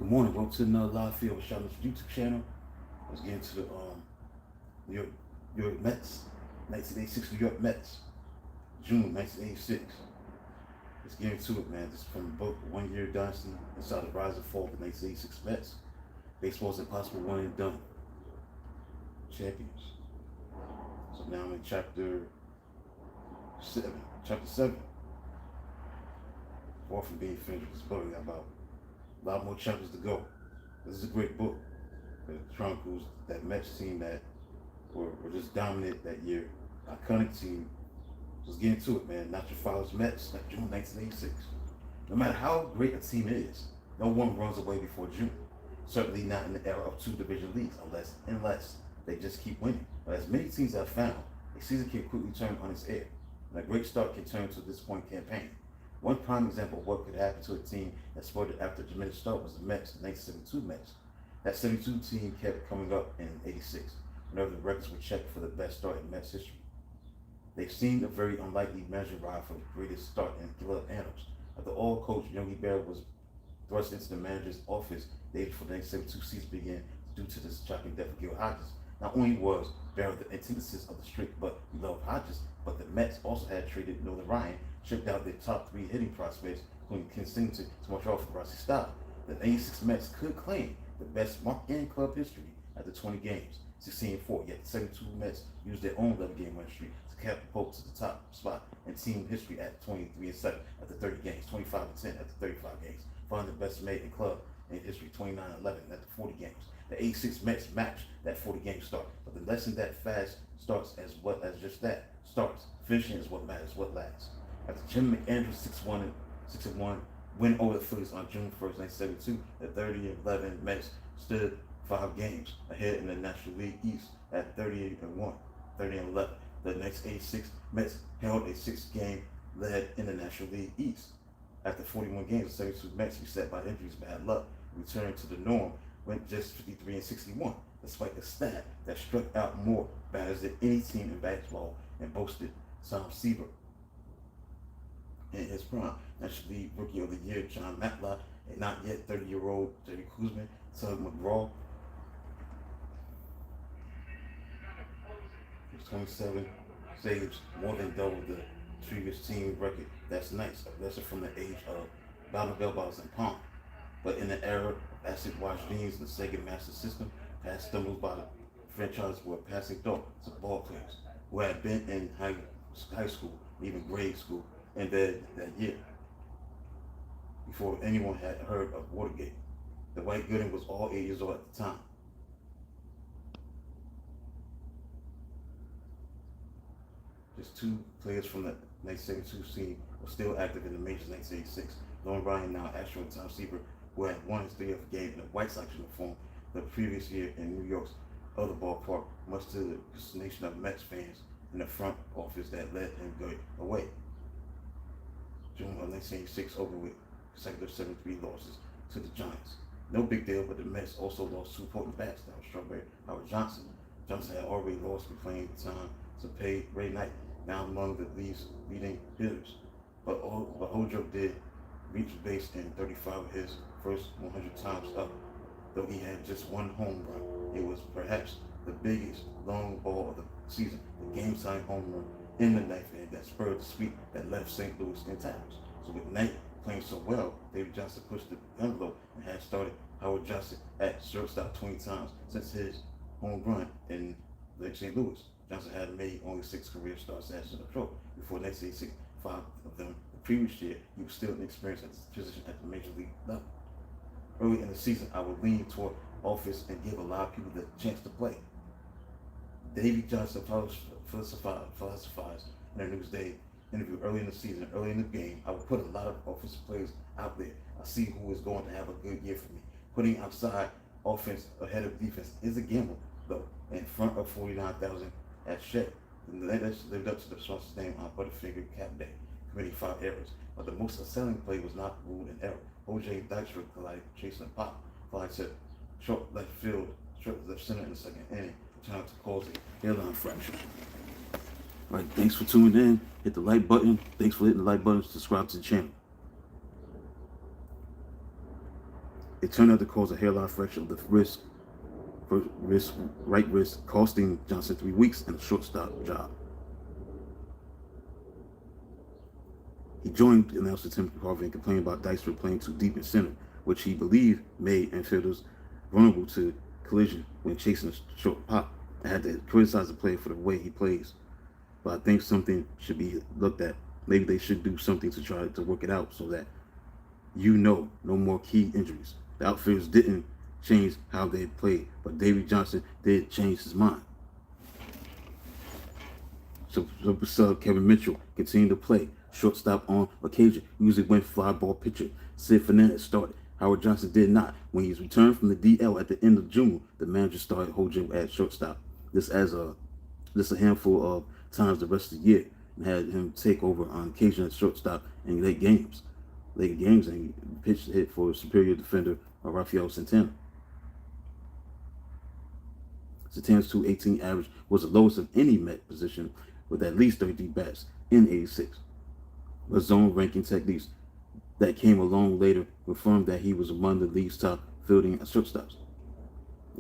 Good morning. Welcome to another live field with Charlotte's YouTube channel. Let's get into the New York, New York Mets, 1986 New York Mets, June 1986. Let's get into it, man. This is from the book One Year Dynasty Inside the Rise and Fall of the 1986 Mets. Baseball's impossible one and done. Champions. So now I'm in chapter 7. Chapter 7. Far from being finished with this book, we got about a lot more chapters to go. This is a great book. It chronicles that Mets team that were just dominant that year. Iconic team. Let's get into it, man. Not your father's Mets, like June 1986. No matter how great a team is, no one runs away before June. Certainly not in the era of two division leagues, unless they just keep winning. But as many teams have found, a season can quickly turn on its ear, and a great start can turn to a disappointing campaign. One prime example of what could happen to a team that spurted after a diminished start was the Mets, the 1972 Mets. That 72 team kept coming up in 86, whenever the records were checked for the best start in Mets history. They seemed a very unlikely measure ride for the greatest start in club annals. After all, coach Yogi Berra was thrust into the manager's office days before the 1972 season began due to the shocking death of Gil Hodges. Not only was Berra the antithesis of the strict but beloved Hodges, but the Mets also had traded Nolan Ryan, shipped out their top three hitting prospects, including Ken Singleton, to Montreal for Rossi Staub. The 86 Mets could claim the best mark in club history after 20 games, 16-4, yet the 72 Mets used their own 11-game win streak to catapult to the top spot in team history at 23-7 after 30 games, 25-10 after 35 games, finally the best made in club in history, 29-11 after 40 games. The 86 Mets matched that 40-game start, but the lesson that fast starts as well as just that starts. Finishing is what matters, what lasts. After Jim McAndrews' 6-1 win over the Phillies on June 1st, 1972, the 30-11 Mets stood 5 games ahead in the National League East at 38-1, 30-11. The next 86 Mets held a 6-game lead in the National League East. After 41 games, the 72 Mets, beset by injuries, bad luck, returned to the norm, went just 53-61, despite a stat that struck out more batters than any team in baseball and boasted Tom Seaver in his prime. National League Rookie of the Year, John Matlack, and not yet 30-year-old Jerry Koosman, Tug McGraw, was 27 saves, more than double the previous team record. That's nice, a lesson from the age of Bobby Bellbottles and Pong. But in the era of acid wash jeans and the Sega Master System, past stumbles by the franchise were passing thought to ball players who had been in high school, even grade school, in that year, before anyone had heard of Watergate. The White Gooden was all 8 years old at the time. Just two players from the 1972 team were still active in the majors in 1986. Nolan Ryan, now Astro, and Tom Seaver, who had won his 30th game in a White Sox uniform the previous year in New York's other ballpark, much to the fascination of Mets fans in the front office that let him go away. June of 1986 opened with consecutive 7-3 losses to the Giants. No big deal, but the Mets also lost two important bats. That was Strawberry Howard Johnson. Johnson had already lost McLean time to pay Ray Knight, now among the league's leading hitters. But Hojo did reach base in 35 of his first 100 times up, though he had just one home run. It was perhaps the biggest long ball of the season, the game-time home run in the ninth inning that spurred the sweep that left St. Louis in tatters. So with Knight playing so well, David Johnson pushed the envelope and had started Howard Johnson at shortstop 20 times since his home run in Lake St. Louis. Johnson had made only 6 career starts as an pro before 1986, 5 of them the previous year. He was still inexperienced at this position at the major league level. Early in the season, I would lean toward offense and give a lot of people the chance to play. Davey Johnson philosophized in a Newsday interview early in the season, early in the game. I would put a lot of offensive players out there. I see who is going to have a good year for me. Putting outside offense ahead of defense is a gamble, though. In front of 49,000 at Shea, the Nets lived up to the sponsor's name on Butterfinger Cap Day, committing 5 errors. But the most unsettling play was not ruled an error. O.J. Dykstra collided Jason Pop, flying to short left field, short left center in the second inning, trying to cause a hairline fracture. All right, thanks for tuning in. Hit the like button. Thanks for hitting the like button. Subscribe to the channel. It turned out to cause a hairline fracture of the right wrist, costing Johnson 3 weeks and a shortstop job. He joined announcer Tim Harvey and complained about Dykstra playing too deep in center, which he believed made infielders vulnerable to collision when chasing a short pop. I had to criticize the player for the way he plays, but I think something should be looked at. Maybe they should do something to try to work it out so that no more key injuries. The outfielders didn't change how they played, but Davey Johnson did change his mind. So sub Kevin Mitchell continued to play shortstop on occasion. Usually went fly ball pitcher. Sid Fernandez started. Howard Johnson did not. When he returned from the DL at the end of June, the manager started Hojo at shortstop. This a handful of times the rest of the year, and had him take over on occasion at shortstop in late games, and he pitched a hit for superior defender Rafael Santana. Santana's 218 average was the lowest of any Met position, with at least 33 bats in '86. But zone ranking techniques that came along later confirmed that he was among the league's top fielding shortstops.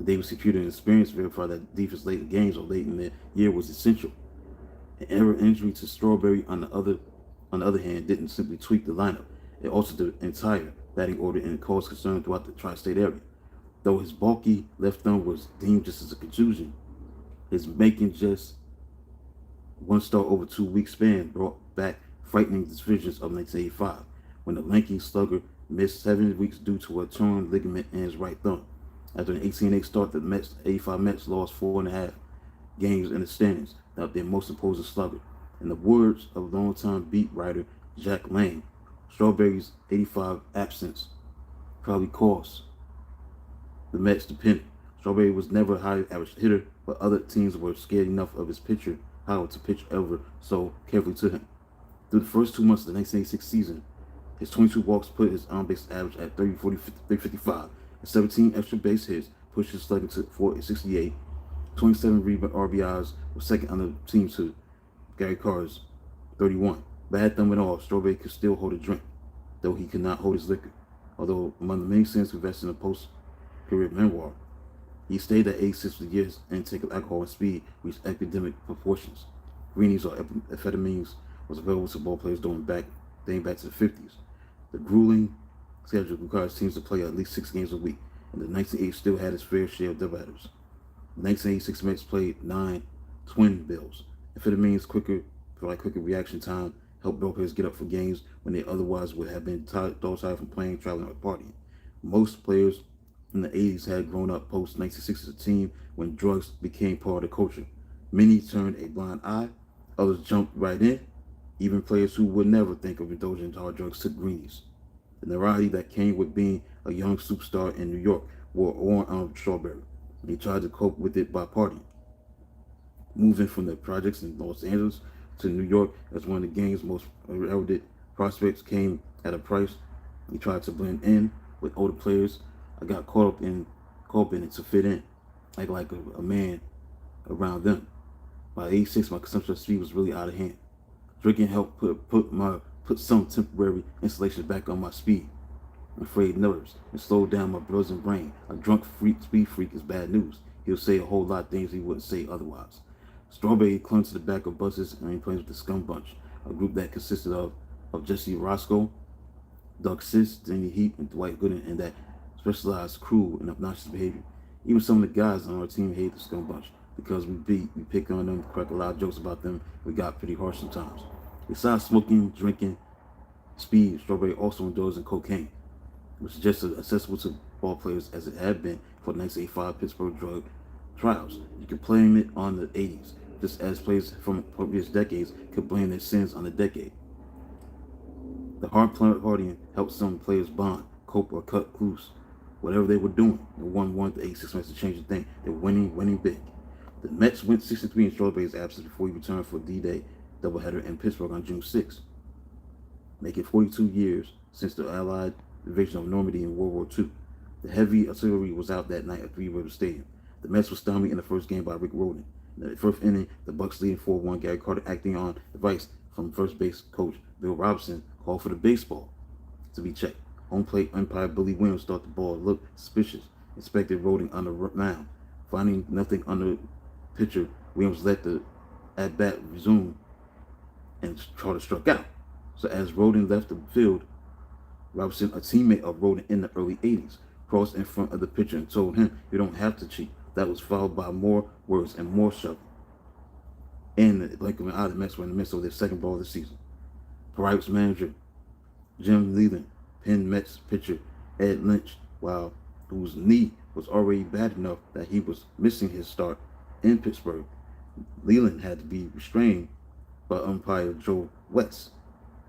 Davis computer and experience verified that defense late in games or late in the year was essential. An error injury to Strawberry, on the other hand, didn't simply tweak the lineup. It altered the entire batting order and caused concern throughout the tri-state area. Though his bulky left thumb was deemed just as a contusion, his making just one start over 2 week span brought back frightening visions of 1985, when the lanky slugger missed 7 weeks due to a torn ligament in his right thumb. After an 18-8 start, the 85 Mets lost 4.5 games in the standings, without their most imposing slugger. In the words of longtime beat writer Jack Lang, Strawberry's 85 absence probably cost the Mets the pennant. Strawberry was never a high average hitter, but other teams were scared enough of his pitcher Howard to pitch ever so carefully to him. Through the first 2 months of the 1986 season, his 22 walks put his on-base average at 355, and 17 extra base hits pushed his slugging to 468. 27 RBIs were second on the team to Gary Carr's 31. Bad thumb and all, Strawberry could still hold a drink, though he could not hold his liquor. Although among the many sins invested in a post-career memoir, he stayed at 86 for years. Intake of alcohol and speed reached epidemic proportions. Greenies or amphetamines was available to ball players dating back to the 50s. The grueling schedule requires teams to play at least 6 games a week, and the 1980s still had its fair share of doubleheaders. The 1986 Mets played 9 twin bills. Amphetamines quicker reaction time helped ball players get up for games when they otherwise would have been dog-tired from playing, traveling, or partying. Most players in the 80s had grown up post-1960s as a team when drugs became part of the culture. Many turned a blind eye, others jumped right in. Even players who would never think of indulging in hard drugs took greenies. The notoriety that came with being a young superstar in New York wore on Strawberry, and he tried to cope with it by partying. Moving from the projects in Los Angeles to New York as one of the game's most heralded prospects came at a price. He tried to blend in with older players. I got caught up in it to fit in, like a man around them. By age 6, my consumption of speed was really out of hand. Drinking helped put some temporary insulation back on my speed and frayed nerves and slowed down my buzzing brain. A drunk speed freak is bad news. He'll say a whole lot of things he wouldn't say otherwise. Strawberry clung to the back of buses and planes with the Scum Bunch, a group that consisted of Jesse Roscoe, Doug Sis, Danny Heap, and Dwight Gooden, and that specialized crew in obnoxious behavior. Even some of the guys on our team hated the Scum Bunch because we pick on them, crack a lot of jokes about them. We got pretty harsh sometimes. Besides smoking, drinking, speed, Strawberry also indulged in cocaine, which is just as accessible to ball players as it had been for the 1985 Pittsburgh drug trials. You could blame it on the 80s, just as players from previous decades could blame their sins on the decade. The hard partying helped some players bond, cope, or cut loose. Whatever they were doing, no one wanted the 86 Mets to change a thing. They were winning big. The Mets went 63 in Strawberry's absence before he returned for a D-Day doubleheader in Pittsburgh on June 6, making 42 years since the Allied invasion of Normandy in World War II. The heavy artillery was out that night at Three Rivers Stadium. The Mets were stymied in the first game by Rick Rhoden. In the first inning, the Bucks leading 4-1. Gary Carter, acting on advice from first base coach Bill Robinson, called for the baseball to be checked. Home plate umpire Billy Williams thought the ball looked suspicious, inspected Roding on the mound. Finding nothing on the pitcher, Williams let the at-bat resume and Trotter struck out. So as Roding left the field, Robinson, a teammate of Roding in the early 80s, crossed in front of the pitcher and told him, "You don't have to cheat." That was followed by more words and more shoving. And the blink of an eye, the Mets were in the midst of their second ball of the season. Pirates manager Jim Leyland pinned Mets pitcher Ed Lynch, whose knee was already bad enough that he was missing his start in Pittsburgh. Leyland had to be restrained by umpire Joe West.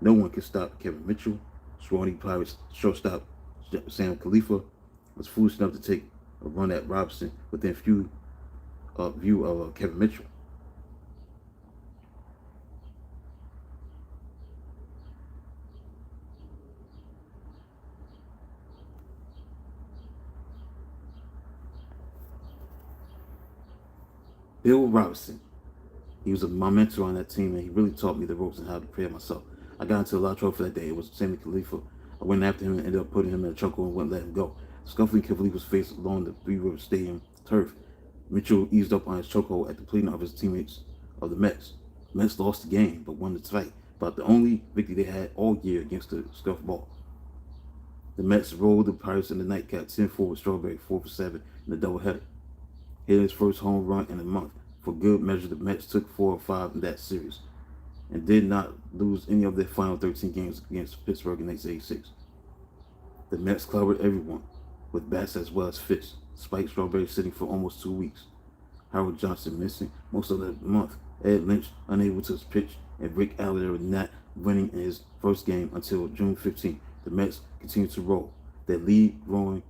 No one could stop Kevin Mitchell. Scrawny Pirates shortstop Sam Khalifa was foolish enough to take a run at Robinson within view of Kevin Mitchell. Bill Robinson. He was my mentor on that team, and he really taught me the ropes and how to prepare myself. I got into a lot of trouble for that day. It was Sammy Khalifa. I went after him and ended up putting him in a chokehold and wouldn't let him go. Scuffling Khalifa's face along the Three River Stadium turf. Mitchell eased up on his chokehold at the pleading of his teammates of the Mets. The Mets lost the game, but won the fight. About the only victory they had all year against the scuff ball. The Mets rolled the Pirates in the nightcap 10-4 with Strawberry 4-for-7 in the doubleheader. Hit his first home run in a month. For good measure, the Mets took 4 of 5 in that series and did not lose any of their final 13 games against Pittsburgh in 1986. The Mets clobbered everyone with bats as well as fists, despite Strawberry sitting for almost 2 weeks. Howard Johnson missing most of the month, Ed Lynch unable to pitch, and Rick Allaire not winning in his first game until June 15th. The Mets continued to roll, their lead growing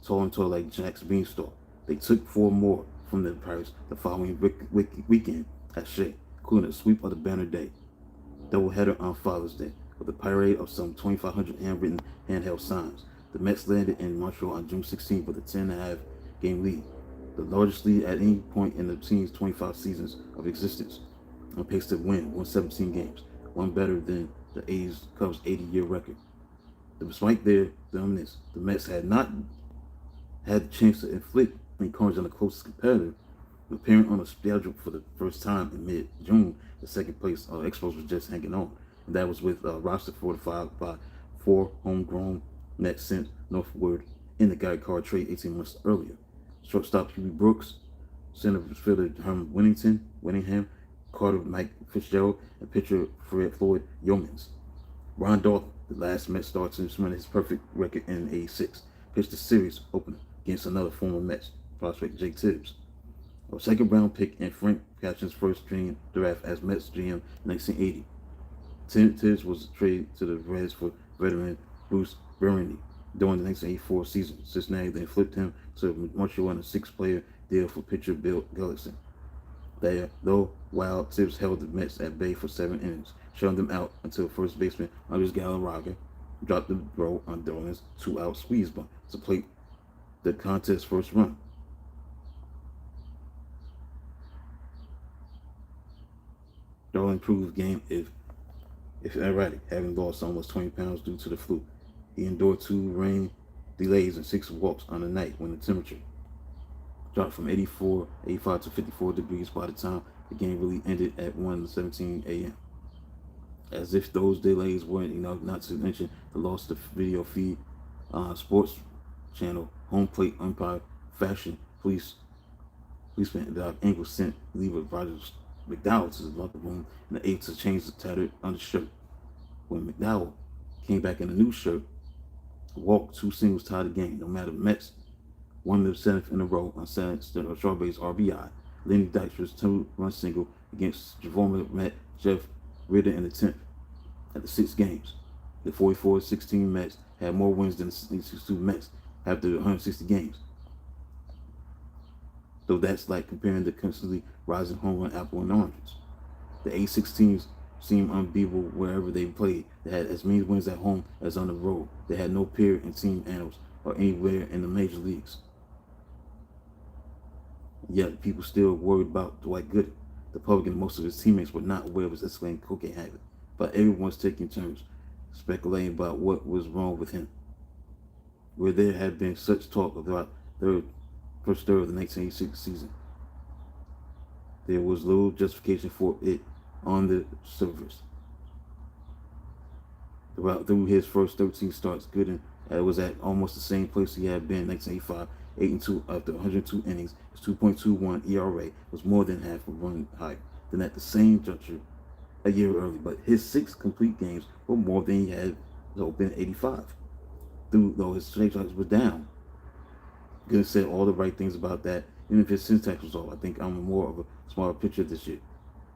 tall and tall like Jack's beanstalk. They took 4 more from the Pirates the following weekend at Shea, including a sweep of the Banner Day doubleheader on Father's Day, with a parade of some 2,500 handwritten handheld signs. The Mets landed in Montreal on June 16th with a 10.5 game lead, the largest lead at any point in the team's 25 seasons of existence, on pace to win 117 games, one better than the A's Cubs' 80-year record. Despite their dominance, the Mets had not had the chance to inflict any carnage on the closest competitor. Appearing on a schedule for the first time in mid-June, the second place Expos was just hanging on, and that was with a roster fortified by 4 homegrown Mets sent northward in the Guy Card trade 18 months earlier. Shortstop Huey Brooks, center fielder Herman Winningham, Carter Mike Fitzgerald, and pitcher Floyd Yeomans. Ron Dalton, the last Mets star to surrender his perfect record in '86, pitched the series opener against another former Mets prospect, Jake Tibbs. A second-round pick in Frank Cashin's first dream draft as Mets GM in 1980. Tibbs was traded to the Reds for veteran Bruce Bernini during the 1984 season. Cincinnati then flipped him to Montreal on a 6-player deal for pitcher Bill Gullickson. There, though, while Tibbs held the Mets at bay for 7 innings, shutting them out until first baseman Andres Galarraga dropped the throw on Darling's 2-out squeeze bunt to plate the contest's first run. Darling proved game if erratic, having lost almost 20 pounds due to the flu. He endured 2 rain delays and 6 walks on the night when the temperature dropped from 85 to 54 degrees by the time the game really ended at 1:17 a.m. As if those delays weren't enough, not to mention the loss of video feed on Sports Channel, home plate umpire fashion policeman Doc Engel sent reliever Roger McDowell to the locker room in the 8th to change the tattered undershirt. When McDowell came back in a new shirt, walked 2 singles tied the game. No matter, Mets won their 7th in a row on Strawberry's RBI. Lenny Dykstra's 2-run single against Javon met Jeff Ritter in the 10th at the 6 games. The 44-16 Mets had more wins than the 62 Mets after 160 games. Though that's like comparing the constantly rising home run apple and oranges. The 86 teams seemed unbeatable wherever they played. They had as many wins at home as on the road. They had no peer in team annals or anywhere in the major leagues. Yet people still worried about Dwight Gooden. The public and most of his teammates were not aware of his escalating cocaine habit, but everyone was taking turns speculating about what was wrong with him. where there had been such talk about the first third of the 1986 season. There was little justification for it on the surface. Through his first 13 starts, Gooden was at almost the same place he had been in 1985, 8-2 after 102 innings. His 2.21 ERA was more than half a run higher than at the same juncture a year earlier, but his 6 complete games were more than he had opened in 85. Though his strikeouts were down, Gooden said all the right things about that, even if his syntax was off. I think I'm more of a smarter pitcher this year.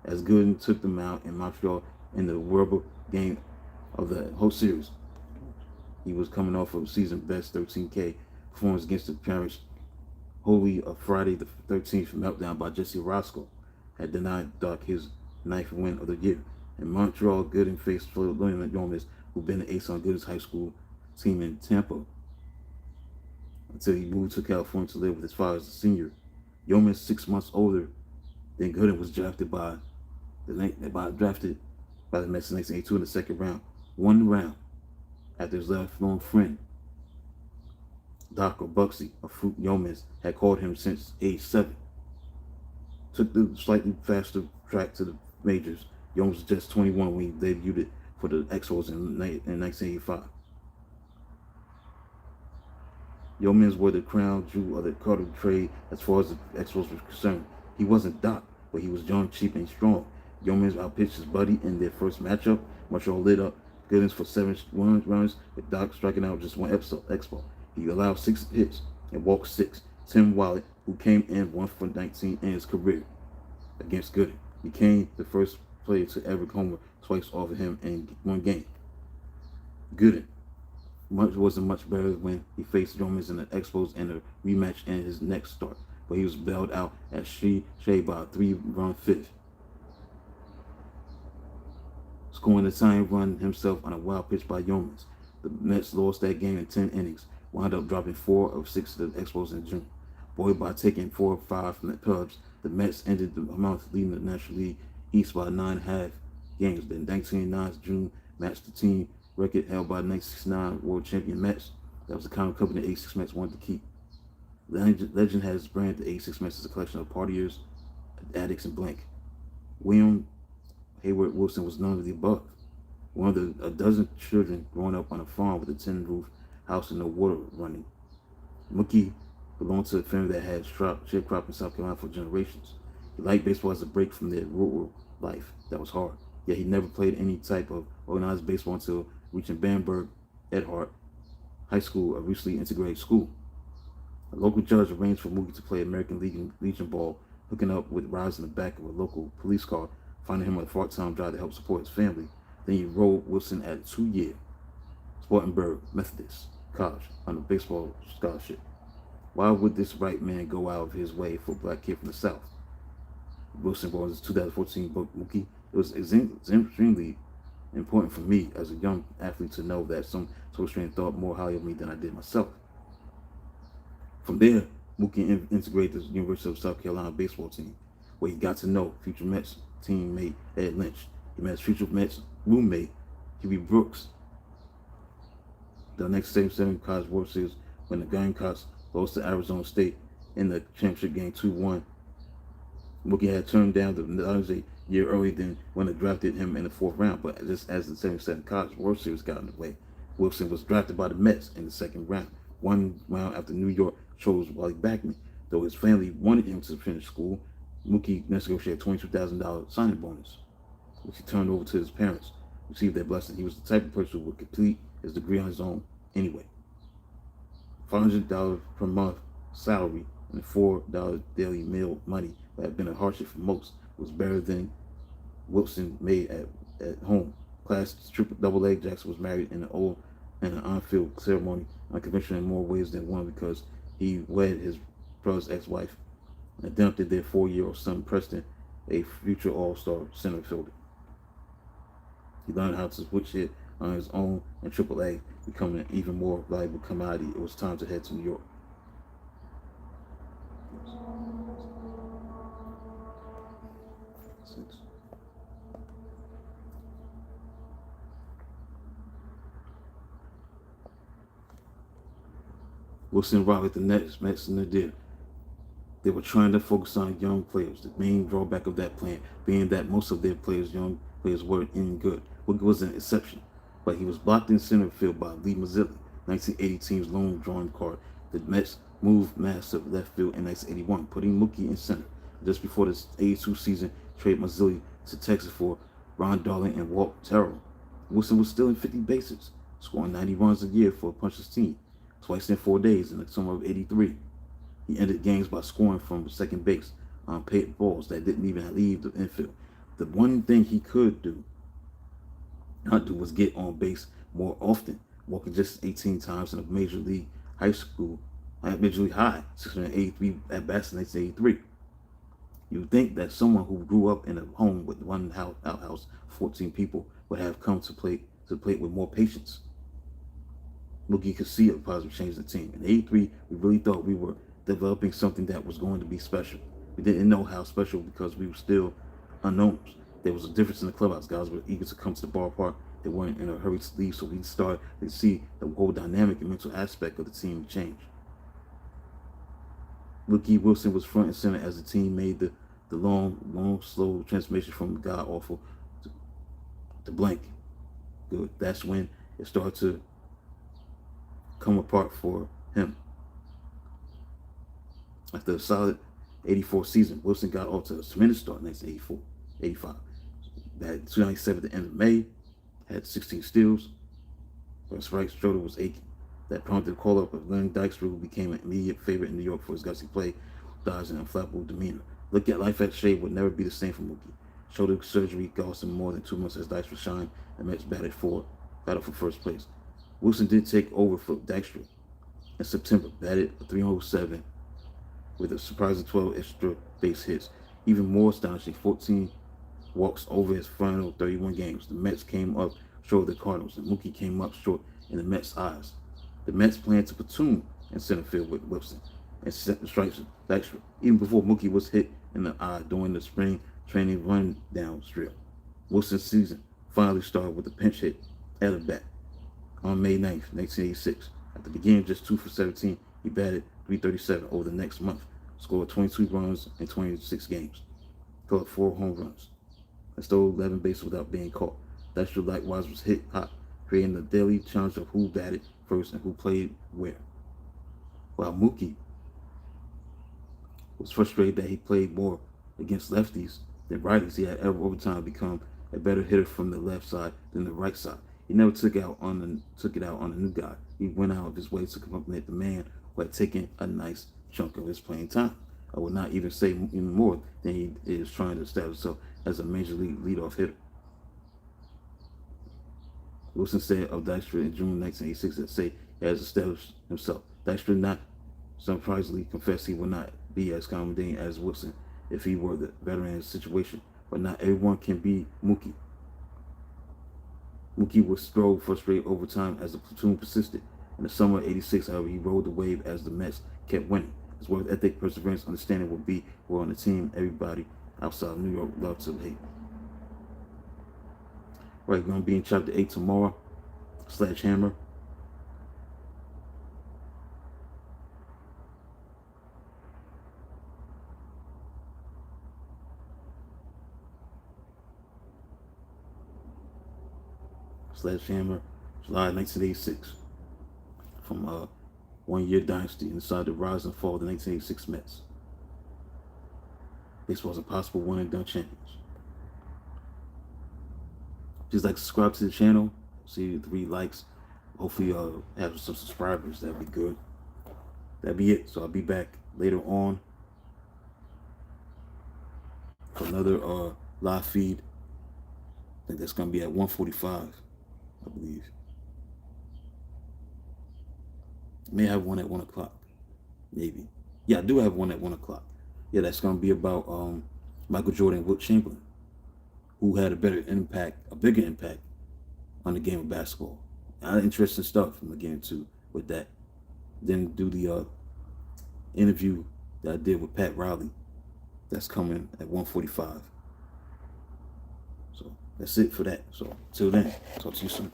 As Gooden took the mound in Montreal in the World game of the whole series, he was coming off of season best 13K performance against the Pirates. Wholly a Friday the 13th meltdown by Jesse Roscoe had denied Doc his 9th win of the year. In Montreal, Gooden faced William Yomis, who'd been the ace on Gooden's high school team in Tampa until he moved to California to live with his father as a senior. Yomis, 6 months older than Gooden, was drafted by the Mets in 1982 in the second round. One round after his lifelong friend, Doc or Bugsy, a fruit Yomis, had called him since age 7. Took the slightly faster track to the majors. Yomis was just 21 when he debuted for the Expos in 1985. Yomis were the crown jewel of the Carter trade as far as the Expos were concerned. He wasn't Doc, but he was young, cheap, and strong. Yomis outpitched his buddy in their first matchup. Montreal lit up Gooden for 7 runs, with Doc striking out just one Expo. He allowed 6 hits and walked 6. Tim Wallet, who came in 1 for 19 in his career against Gooden, became the first player to ever homer twice off of him in one game. Gooden wasn't much better when he faced Yomis in the Expos in a rematch in his next start, but he was bailed out at Shea by a 3-run fifth, scoring the tying run himself on a wild pitch by Yomis. The Mets lost that game in 10 innings, wound up dropping 4 of 6 to the Expos in June. Buoyed by taking 4 of 5 from the Cubs, the Mets ended the month leading the National League East by 9.5 games. The 1989's June matched the team record held by the 1969 world champion Mets. That was the kind of company the 86 Mets wanted to keep. Legend has branded the 86 Mets as a collection of partiers, addicts, and blank. William Hayward Wilson was none of the above. One of a dozen children growing up on a farm with a tin roof house and no water running. Mookie belonged to a family that had sharecropping in South Carolina for generations. He liked baseball as a break from their rural life that was hard. Yet he never played any type of organized baseball until reaching Bamberg Edhart High School, a recently integrated school. A local judge arranged for Mookie to play American Legion ball, hooking up with rides in the back of a local police car, finding him a part-time job to help support his family. Then he enrolled Wilson at a 2-year Spartanburg Methodist College on a baseball scholarship. Why would this right man go out of his way for a black kid from the South? Wilson wrote his 2014 book, Mookie. It was extremely important for me as a young athlete to know that some social strain thought more highly of me than I did myself. From there, Mookie integrated the University of South Carolina baseball team, where he got to know future Mets teammate Ed Lynch. He met his future Mets roommate, Huey Brooks. The next same college World Series when the Gamecocks lost to Arizona State in the championship game 2-1. Mookie had turned down the Dodgers a year earlier than when they drafted him in the 4th round, but just as the 77 College World Series got in the way, Wilson was drafted by the Mets in the 2nd round, 1 round after New York chose Wally Backman. Though his family wanted him to finish school, Mookie negotiated a $22,000 signing bonus, which he turned over to his parents, received their blessing. He was the type of person who would complete his degree on his own anyway. $500 per month salary and $4 daily meal money that had been a hardship for most was better than Wilson made at home. Class triple A Jackson was married in an on-field ceremony, unconventional in more ways than one, because he wed his brother's ex-wife and adopted their 4-year-old son Preston, a future all-star center fielder. He learned how to switch it on his own in AAA, becoming an even more valuable commodity. It was time to head to New York. Wilson arrived at the Mets in the deal. They were trying to focus on young players. The main drawback of that plan being that most of their young players, weren't any good. Wilkie was an exception, but he was blocked in center field by Lee Mazzilli, 1980 team's lone drawing card. The Mets moved Mass left field in 1981, putting Mookie in center. Just before the 82 season, traded Mazzilli to Texas for Ron Darling and Walt Terrell. Wilson was stealing 50 bases, scoring 90 runs a year for a puncher's team, twice in 4 days in the summer of '83. He ended games by scoring from second base on paid balls that didn't even leave the infield. The one thing he could not do, was get on base more often, walking just 18 times in a major league high, 683 at bats in 1983. You would think that someone who grew up in a home with one outhouse, 14 people, would have come to play with more patience. Mookie could see a positive change in the team. In '83, we really thought we were developing something that was going to be special. We didn't know how special because we were still unknowns. There was a difference in the clubhouse. Guys were eager to come to the ballpark. They weren't in a hurry to leave, so we started to see the whole dynamic and mental aspect of the team change. Mookie Wilson was front and center as the team made the long, slow transformation from god awful to blank good. That's when it started to come apart for him. After a solid '84 season, Wilson got off to a tremendous start in 1984, '85. That 297 at the end of May, had 16 steals, but strike Stroder was aching. That prompted the call-up of Glenn Dykstra, who became an immediate favorite in New York for his gutsy play, dodge, and unflappable demeanor. Look at life at Shea would never be the same for Mookie. Shoulder surgery cost him more than 2 months as Dykstra shined and Mets battled for first place. Wilson did take over for Dykstra in September, batted a .307 with a surprising 12 extra base hits. Even more astonishing, 14 walks over his final 31 games. The Mets came up short of the Cardinals, and Mookie came up short in the Mets' eyes. The Mets planned to platoon in center field with Wilson and set the stripes of Dykstra, even before Mookie was hit in the eye during the spring training run-down drill. Wilson's season finally started with a pinch hit at a bat on May 9th, 1986. At the beginning of just 2 for 17, he batted .337 over the next month, scored 22 runs in 26 games, caught 4 home runs, and stole 11 bases without being caught. Dykstra likewise was hit hot, creating the daily challenge of who batted first and who played where. While Mookie was frustrated that he played more against lefties than righties, he had over time become a better hitter from the left side than the right side. He never took it out on the new guy. He went out of his way to accompany the man who had taken a nice chunk of his playing time. I would not even say even more than he is trying to establish himself as a major league leadoff hitter. Wilson said of Dykstra in June 1986 that say he has established himself. Dykstra not surprisingly confessed he would not be as accommodating as Wilson if he were the veteran in the situation, but not everyone can be Mookie. Mookie was strode frustrated over time as the platoon persisted. In the summer of '86, however, he rode the wave as the Mets kept winning. His work ethic, perseverance, understanding would be were on the team everybody outside of New York loved to hate. Right, we're going to be in chapter 8 tomorrow. Sledgehammer. Sledgehammer, July 1986. From 1 year dynasty inside the rise and fall of the 1986 Mets. Baseball's impossible one and done champions. Please like, subscribe to the channel. See 3 likes. Hopefully have some subscribers. That'd be good. That'd be it. So I'll be back later on for another live feed. I think that's gonna be at 1:45, I believe. I may have one at 1 o'clock. Maybe. Yeah, I do have one at 1 o'clock. Yeah, that's gonna be about Michael Jordan and Wilt Chamberlain, who had a bigger impact on the game of basketball. Interesting stuff I'm gonna get into with that. Then do the interview that I did with Pat Riley. That's coming at 1:45. So that's it for that. So till then, talk to you soon.